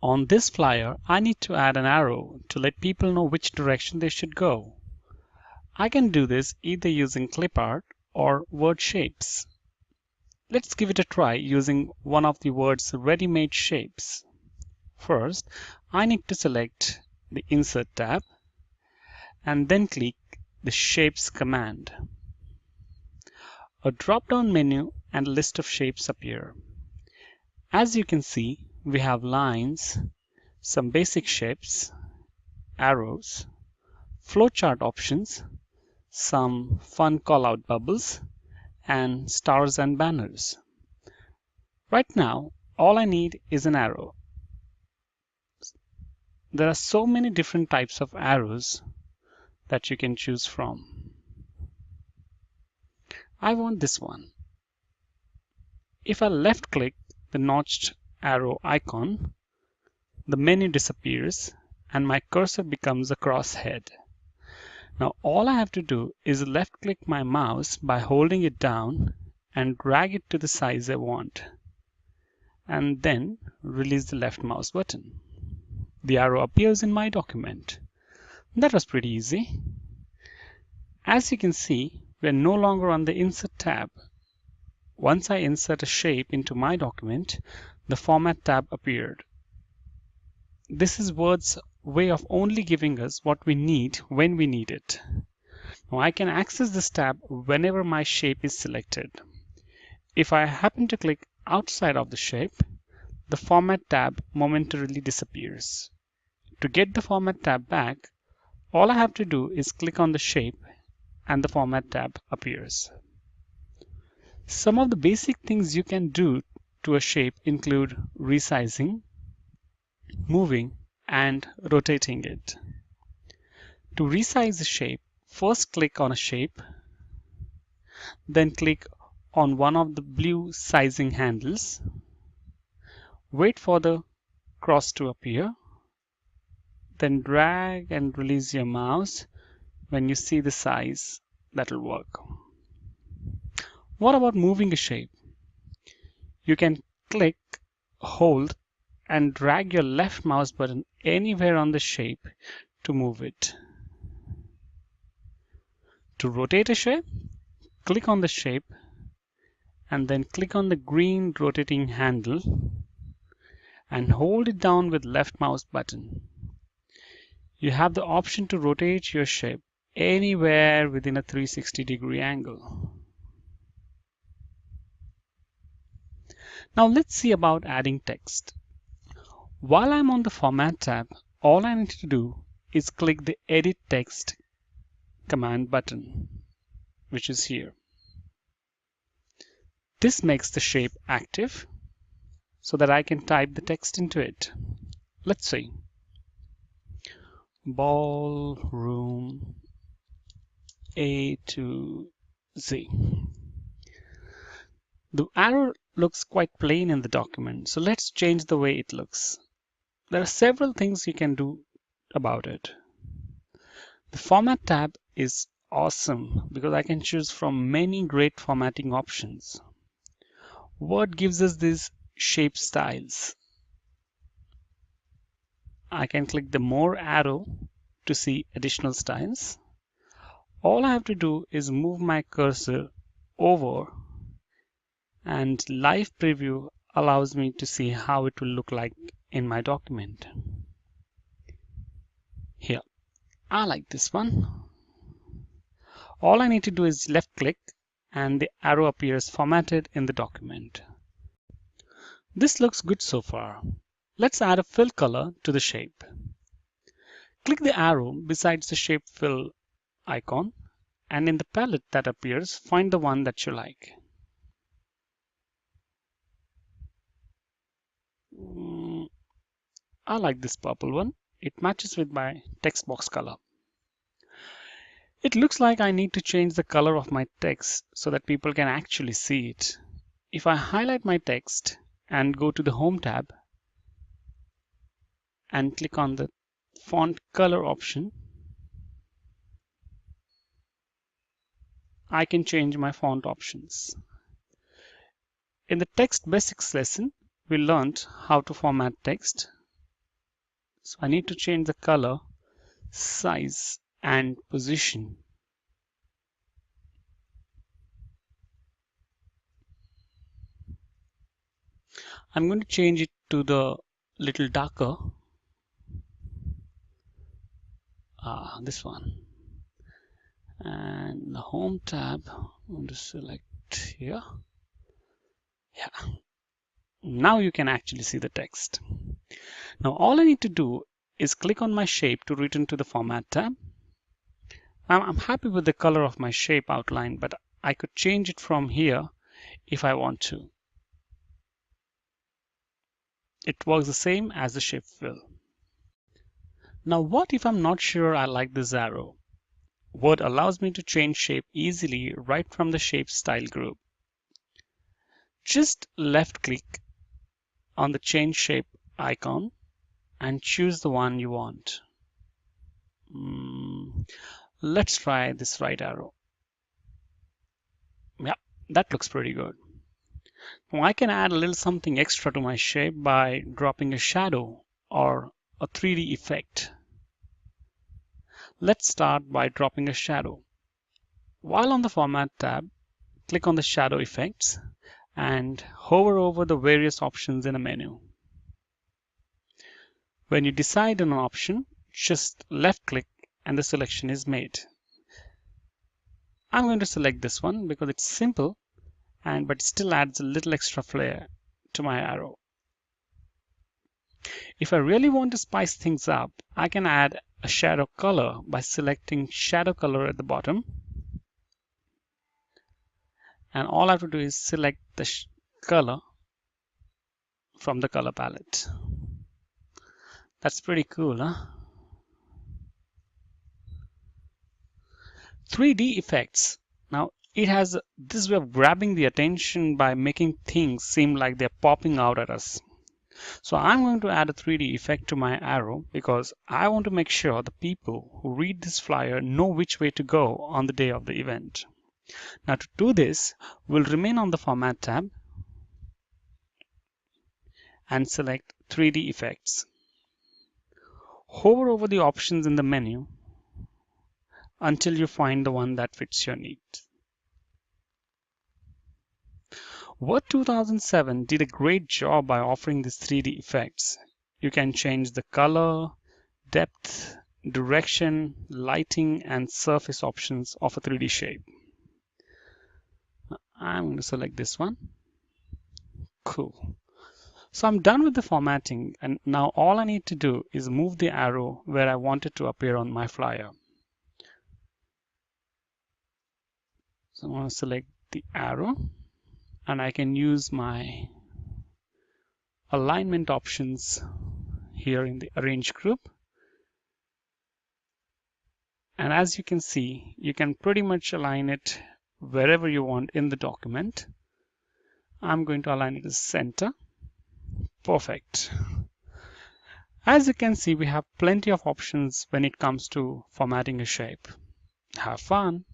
On this flyer, I need to add an arrow to let people know which direction they should go. I can do this either using clip art or word shapes. Let's give it a try using one of the word's ready-made shapes. First, I need to select the Insert tab and then click the Shapes command. A drop-down menu and a list of shapes appear. As you can see, we have lines, some basic shapes, arrows, flowchart options, some fun callout bubbles, and stars and banners. Right now, all I need is an arrow. There are so many different types of arrows that you can choose from. I want this one. If I left click the notched arrow icon, the menu disappears and my cursor becomes a crosshead. Now all I have to do is left click my mouse by holding it down and drag it to the size I want, and then release the left mouse button. The arrow appears in my document. That was pretty easy. As you can see, we are no longer on the Insert tab. Once I insert a shape into my document, the Format tab appeared. This is Word's way of only giving us what we need when we need it. Now I can access this tab whenever my shape is selected. If I happen to click outside of the shape, the Format tab momentarily disappears. To get the Format tab back, all I have to do is click on the shape and the Format tab appears. Some of the basic things you can do to a shape include resizing, moving, and rotating it. To resize a shape, first click on a shape, then click on one of the blue sizing handles. Wait for the cross to appear, then drag and release your mouse. When you see the size, that'll work. What about moving a shape? You can click, hold, and drag your left mouse button anywhere on the shape to move it. To rotate a shape, click on the shape and then click on the green rotating handle and hold it down with left mouse button. You have the option to rotate your shape anywhere within a 360-degree angle. Now let's see about adding text. While I'm on the Format tab, all I need to do is click the Edit Text command button, which is here. This makes the shape active so that I can type the text into it. Let's see. Ballroom A to Z. The arrow looks quite plain in the document, so let's change the way it looks. There are several things you can do about it. The Format tab is awesome because I can choose from many great formatting options. Word gives us these shape styles. I can click the More arrow to see additional styles. All I have to do is move my cursor over, and Live Preview allows me to see how it will look like in my document. Here, I like this one. All I need to do is left click and the arrow appears formatted in the document. This looks good so far. Let's add a fill color to the shape. Click the arrow besides the shape fill icon, and in the palette that appears, find the one that you like. I like this purple one. It matches with my text box color. It looks like I need to change the color of my text so that people can actually see it. If I highlight my text and go to the Home tab and click on the Font Color option, I can change my font options. In the Text Basics lesson, we learned how to format text. So I need to change the color, size, and position. I'm going to change it to the little darker. This one. And the home tab, I'm going to select here. Yeah. Now you can actually see the text. Now all I need to do is click on my shape to return to the Format tab. I'm happy with the color of my shape outline, but I could change it from here if I want to. It works the same as the shape fill. Now what if I'm not sure I like this arrow? Word allows me to change shape easily right from the shape style group. Just left click on the change shape icon and choose the one you want. Let's try this right arrow. Yeah, that looks pretty good. Now I can add a little something extra to my shape by dropping a shadow or a 3D effect. Let's start by dropping a shadow. While on the Format tab, click on the Shadow Effects and hover over the various options in a menu. When you decide on an option, just left click and the selection is made. I'm going to select this one because it's simple but it still adds a little extra flair to my arrow. If I really want to spice things up, I can add a shadow color by selecting shadow color at the bottom. And all I have to do is select the color from the color palette. That's pretty cool, huh? 3D effects. Now it has this way of grabbing the attention by making things seem like they're popping out at us. So I'm going to add a 3D effect to my arrow because I want to make sure the people who read this flyer know which way to go on the day of the event. Now to do this, we'll remain on the Format tab and select 3D effects. Hover over the options in the menu until you find the one that fits your needs. Word 2007 did a great job by offering these 3D effects. You can change the color, depth, direction, lighting, and surface options of a 3D shape. I'm going to select this one. Cool. So I'm done with the formatting, and now all I need to do is move the arrow where I want it to appear on my flyer. So I'm going to select the arrow, and I can use my alignment options here in the Arrange group. And as you can see, you can pretty much align it wherever you want in the document. I'm going to align it as center. Perfect. As you can see, we have plenty of options when it comes to formatting a shape. Have fun!